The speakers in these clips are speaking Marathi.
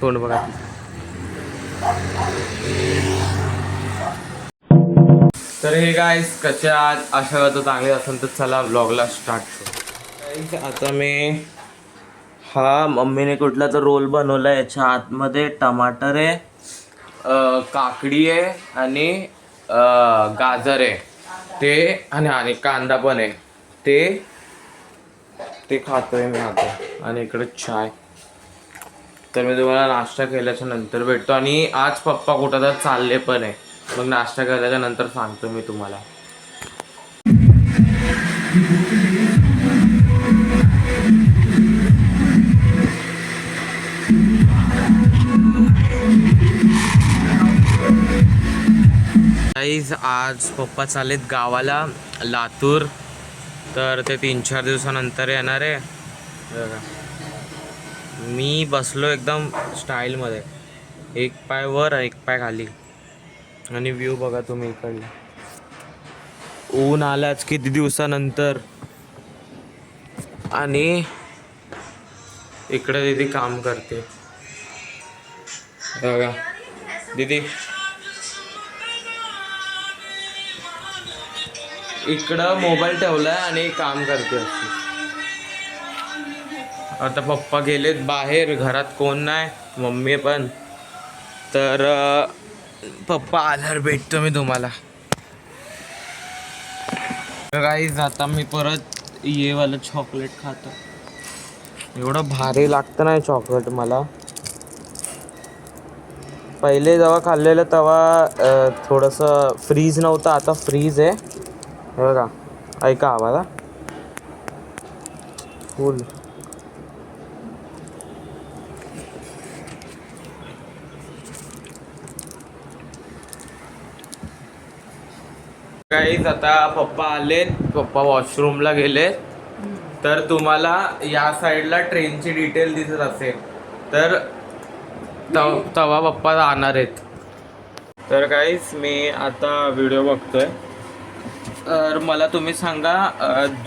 तोंड बघा. तर हे गाईस कसे आज आशा करतो चांगले असेल तर चला व्लॉगला स्टार्ट करू. आता मी हा मम्मीने कुठला तर रोल बनवला. याच्या आतमध्ये टमाटर आहे, काकडी आहे आणि गाजर आहे ते, आणि कांदा पण आहे ते खातोय मी आता. आणि इकडे चाय. तर मी तुम्हाला नाश्ता केल्याच्या नंतर भेटतो. आणि आज पप्पा कुठं तर चालले पण आहे, मग नाश्ता केल्याच्या नंतर सांगतो मी तुम्हाला. आज पप्पा चालेत गावाला, लातूर. तर ते 3-4 दिवसानंतर येणार आहे. मी बसलो एकदम स्टाईलमध्ये, एक पाय वर एक पाय खाली. आणि व्ह्यू बघा तुम्ही इकडला. ऊन आलाच किती दिवसानंतर. आणि इकडे दीदी काम करते बघा. दीदी इकडं मोबाईल ठेवलाय आणि काम करते. आता पप्पा गेलेत बाहेर, घरात कोण नाही, मम्मी पण. तर पप्पा आल्यावर भेटतो मी तुम्हाला. गाईज आता मी परत ये वाला चॉकलेट खातो. एवढं भारी लागतं ना चॉकलेट मला. पहिले जेव्हा खाल्लेलं तेव्हा थोडंसं फ्रीज नव्हतं, आता फ्रीज आहे. हे बघा, ऐका आवाज फुल. गाईज आता पप्पा आलेत, पप्पा वॉशरूमला गेलेत. तर तुम्हाला या साईडला ट्रेनची डिटेल दिसत असेल तर तवा पप्पा जाणार आहेत. तर गाईज मी आता व्हिडिओ बघतोय. तर मला तुम्ही सांगा,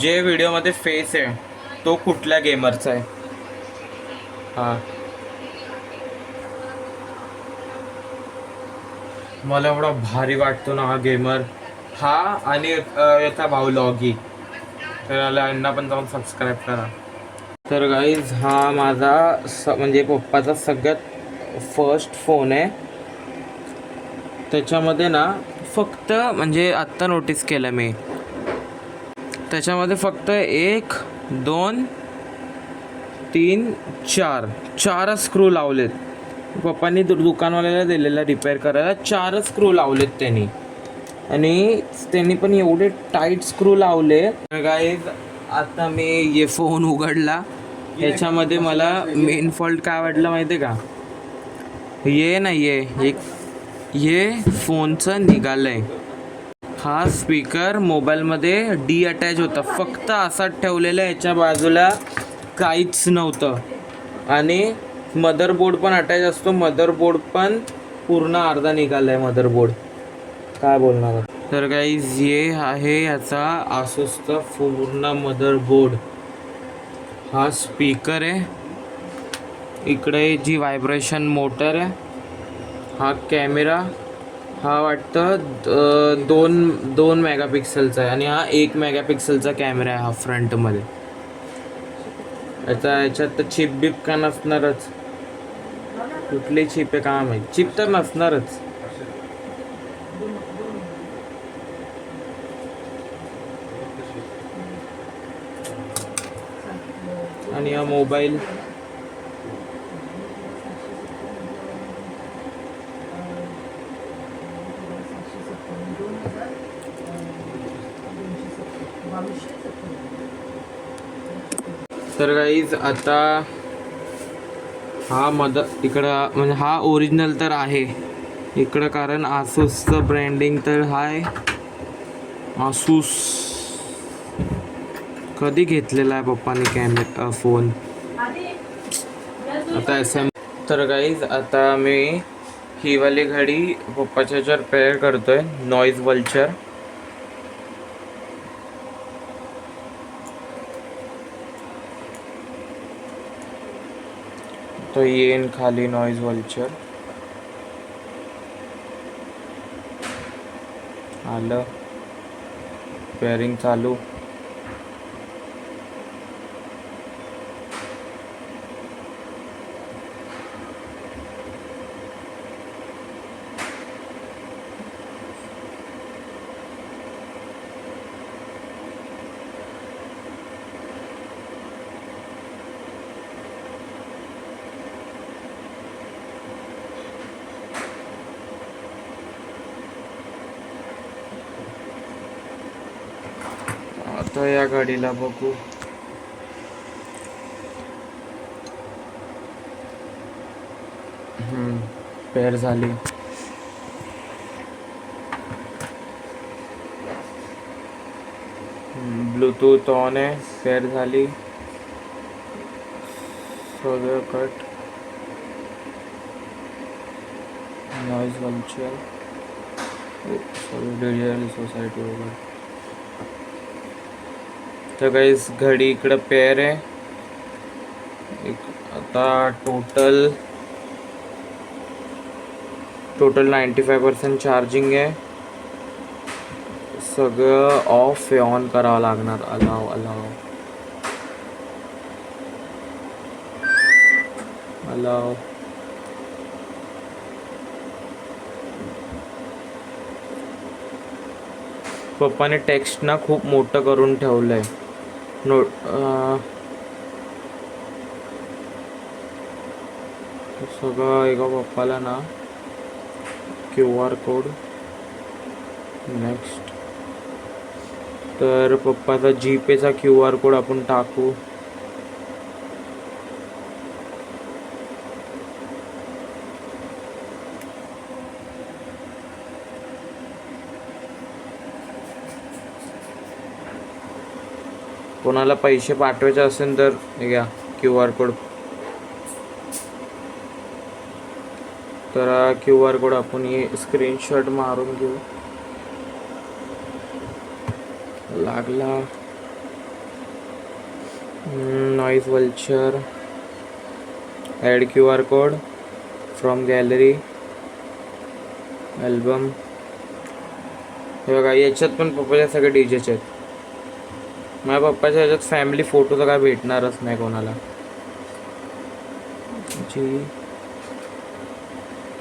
जे व्हिडिओमध्ये फेस आहे तो कुठल्या गेमरचा आहे? हां, मला एवढा भारी वाटतो ना हा गेमर. हा आणि याचा भाऊ लॉगी. तर यांना पण जाऊन सबस्क्राईब करा. तर गाईज हा माझा म्हणजे पप्पाचा सगळ्यात फर्स्ट फोन आहे. त्याच्यामध्ये ना फक्त म्हणजे आत्ता नोटीस केलं मी, त्याच्यामध्ये फक्त 1 2 3 4 स्क्रू लावलेत. पप्पांनी दुकानवाल्याला दिलेला रिपेअर करायला 4 स्क्रू लावलेत त्यांनी. आणि त्यांनी पण एवढे टाईट स्क्रू लावले. गाईज आता मी ये फोन उघडला, याच्यामध्ये मला मेन फॉल्ट काय वाटलं माहिती आहे का? ये ना ये फोनचं निघालंय. हा स्पीकर मोबाईलमध्ये डी अटॅच होता, फक्त असाच ठेवलेला, याच्या बाजूला काहीच नव्हतं. आणि मदरबोर्ड पण अटॅच असतो, मदरबोर्ड पण पूर्ण अर्धा निघालाय मदरबोर्ड. काय बोलणार. तर गाईज ये आहे याचा आसूसचा पूर्ण मदरबोर्ड. हा स्पीकर आहे, इकडे जी व्हायब्रेशन मोटर आहे, हा कॅमेरा, हा वाटतं 2 मेगापिक्सेलचा आहे. आणि हा 1 मेगापिक्सेलचा कॅमेरा आहे हा फ्रंटमध्ये. याच्यात तर चिप बीप का नसणारच. कुठली चिप आहे का माहिती, चिप तर नसणारच. आणि हा मोबाईल तर गाईज आता हा इकडं म्हणजे हा ओरिजिनल तर आहे इकडं, कारण आसूसचं ब्रँडिंग तर हाय. आसूस कधी घेतलेला आहे पप्पांनी फोन. आता SM. तर गाईज आता मी ही वाली घडी पप्पाच्या ह्याच्यावर पेअर करतोय, नॉईज वल्चर. तो येईन खाली नॉईज वल्चर आलं. पेअरिंग चालू. आता या गाडीला बघू. पेअर झाली. ब्लूटूथ ऑन आहे. पेअर झाली. सगळं cut. Noise vulture digital society वगैरे. तर गाईस घडी इकडं पेअर आहे. आता टोटल 95% चार्जिंग आहे. सगळं ऑफ आहे. ऑन करावं लागणार. अलाव पप्पाने टेक्स्ट ना खूप मोठं करून ठेवलंय. सगळं एका पप्पाला ना QR कोड. नेक्स्ट तर पप्पाचा जीपेचा QR कोड आपण टाकू. कोणाला पैसे पाठवायचे असेल तर हे घ्या QR कोड. तर QR कोड आपण हे स्क्रीनशॉट मारून घेऊ. लागला. Noise vulture. Add QR code from gallery album. हे बघा याच्यात पण पप्पाच्या सगळे डीजेचे आहेत. माझ्या पप्पाच्या ह्याच्यात फॅमिली फोटो तर काय भेटणारच नाही कोणाला.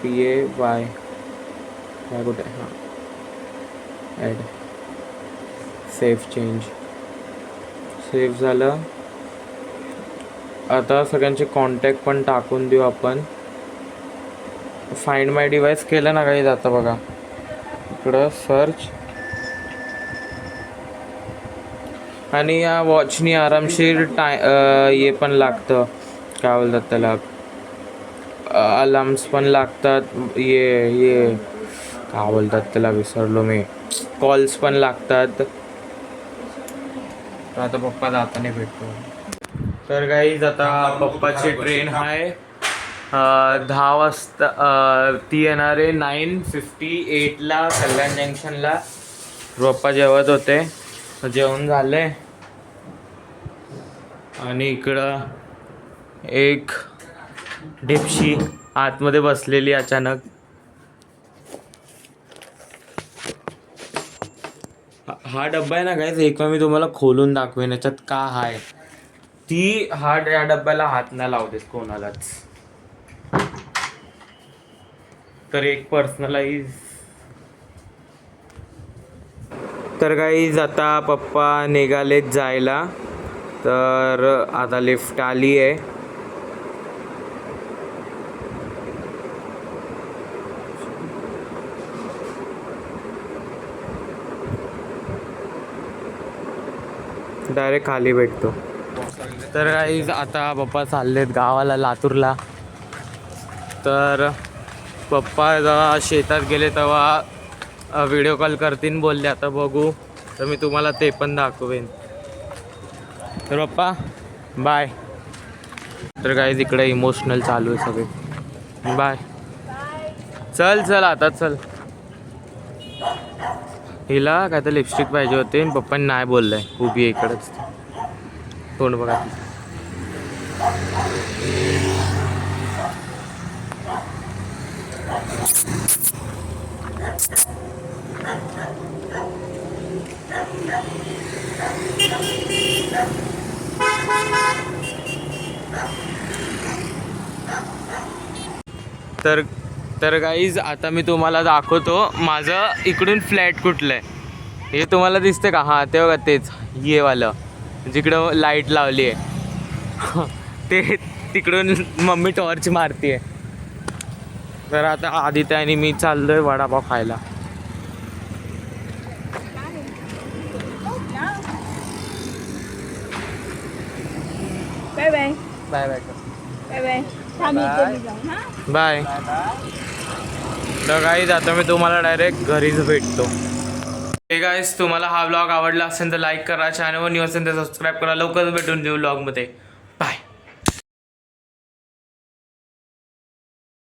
GPAY काय कुठे. हां ॲड. Safe change. सेफ झालं. आता सगळ्यांचे कॉन्टॅक्ट पण टाकून देऊ आपण. फाइंड माय डिवाइस केलं ना काही जातं बघा इकडं सर्च. आणि या वॉचनी आरामशीर हे पण लागतं काय बोलतात त्याला अलार्म्स पण लागतात. ये काय बोलतात त्याला विसरलो मी. कॉल्स पण लागतात. आता पप्पा जाताना भेटतो. तर गाईज आता पप्पाची ट्रेन आहे 10 वाजता. ती येणार आहे 9:58ला कल्याण जंक्शनला. पप्पा जेवत होते. जेवण झाले. आणि इकडं एक डिप्शी आतमध्ये बसलेली अचानक. हा डब्बा आहे ना गाईज एक मी तुम्हाला खोलून दाखवेन याच्यात का आहे. ती या डब्याला हात नाही लावतेस कोणालाच. तर एक पर्सनलाइज. तर गाईज आता पप्पा निघालेत जायला. तर आता लिफ्ट आली आहे. डायरेक्ट खाली भेटतो. तर गाईज आता पप्पा चाललेत गावाला लातूरला. तर पप्पा जेव्हा शेतात गेले तेव्हा व्हिडिओ कॉल करतीन बोलले. आता बघू तर मी तुम्हाला ते पण दाखवेन. तर पप्पा बाय. तर गाईज इकडे इमोशनल चालू आहे सगळे. बाय. चल आता चल. हिला काय तर लिपस्टिक पाहिजे होते पप्पांनी नाही बोललंय. उभी आहे इकडंच. तोंड बघा. तर तर गाईज आता मी तुम्हाला दाखवतो माझं इकडून फ्लॅट कुठलं आहे. हे तुम्हाला दिसतं का? हां ते बघा तेच ये वालं जिकडं लाईट लावली आहे ते तिकडून मम्मी टॉर्च मारते आहे. तर आता आदित्य आणि मी चाललोय वडापाव खायला. Bye bye bye bye bye bye. Bye. तर गाईज आता मी तुम्हाला डायरेक्ट घरीच भेटतो. हे गाईज तुम्हाला हा व्लॉग आवडला असेल तर लाईक करा, चॅनलवर न्यू असेल तर सबस्क्राईब करा. लवकरच भेटून न्यू व्लॉगमध्ये.